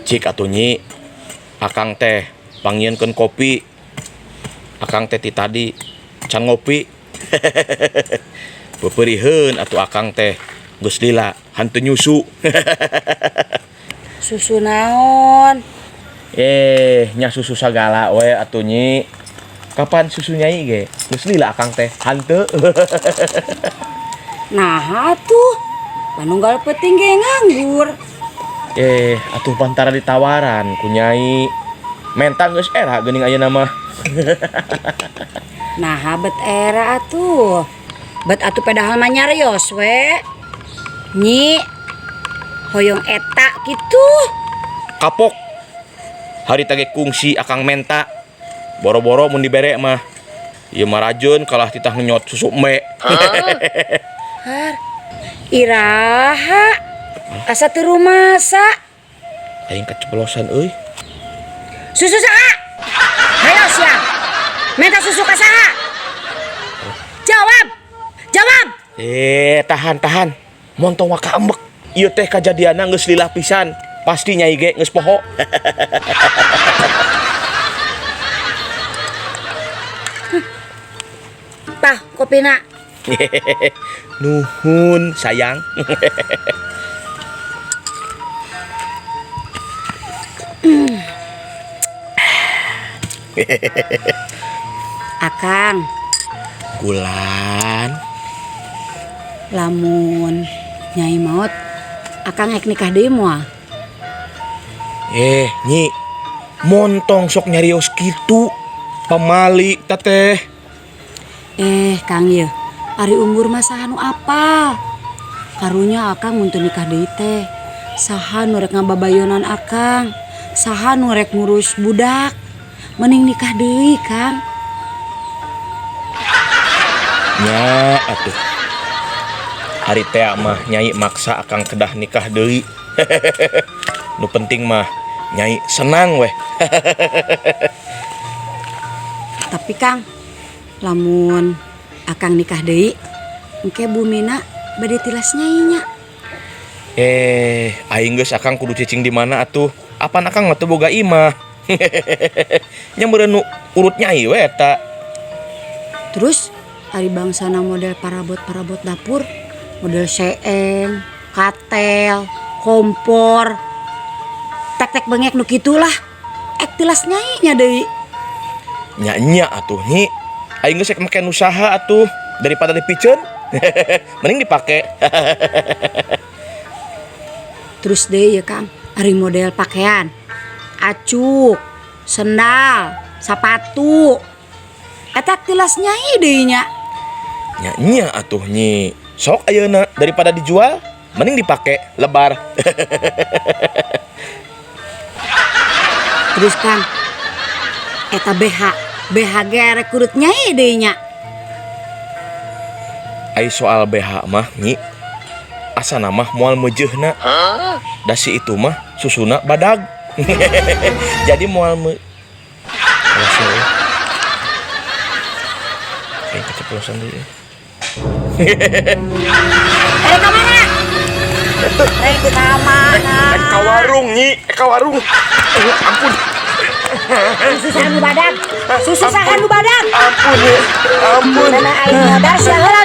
Cik atunyi, akang teh panggieunkeun kopi. Akang teh ti tadi can ngopi. Bepeuriheun atuh akang teh geus lila hantu nyusu. Susu naon? Nya susu sagala we atunyi. Kapan susu nyai ge? Geus lila akang teh hanteu. Nah atuh, panunggal peuting ge nganggur. Atuh pantara ditawaran ku nyai. Mentang geus era geuning ayeuna mah. Nah bet era atuh. Bet atuh padahal mah nyarios we. Nyi hoyong eta gitu. Kapok. Hari tage kungsi akang menta. Boro-boro mun dibere mah. Ieu mah rajeun kalah titah nyot susu me. Har. Iraha. Asa teu rumasa. Aing kaceplosan euy. Susu saha? Hayo sia. Minta susu ka saha? Jawab. Jawab. Tahan. Montong waka embek. Ieu teh kajadianna geus lila pisan. Pasti nyai ge geus poho. Tah, kopina. Nuhun sayang. Akang, Kulan. lamun nyai maot, akang ek nikah deui moal. Nyi, montong sok nyarios kitu. Pamali teteh. Kang ye, ari umur mah saha nu apal. Karunya akang mun teu nikah deui teh, saha nu rek ngababayonan akang, saha nu rek ngurus budak. Mending nikah deui, Kang. Nya atuh. Hari teh mah nyai maksa akang kedah nikah deui. Nu penting mah nyai senang weh. Tapi Kang, lamun akang nikah deui, engke bumina bade tilas nyai nya. Aing geus akang kudu cicing di mana atuh? Apan akang mah teu boga imah. Nya meureun nu urut nyai we eta. Terus ari bangsana model parabot-parabot dapur, model seeng, katel, kompor, tek-tek bengek nu kitu lah. Ek tilas nyai nya deui. Nya atuh nyi. Aing geus make usaha atuh daripada dipiceun. Mending dipake. Terus deh ya Kang, ari model pakaian, acuk, sendal, sepatu, eta tilas nyai deui nya. Nya atuh nyi. Sok ayeuna daripada dijual, mending dipake lebar. Terus Kang, eta BH ge rek kurut nyai deui nya. Ai soal BH mah nyi, asana mah moal meujeuhna. Dasi itu mah susuna badag. Jadi moal Kayak keceplosan dulu. Ka mana? Rek ka mana? Ka warung nyi, ka warung. Ampun. Susu saha nu badag? Ampun nyi. Ampun. Nana aing modal sia heula.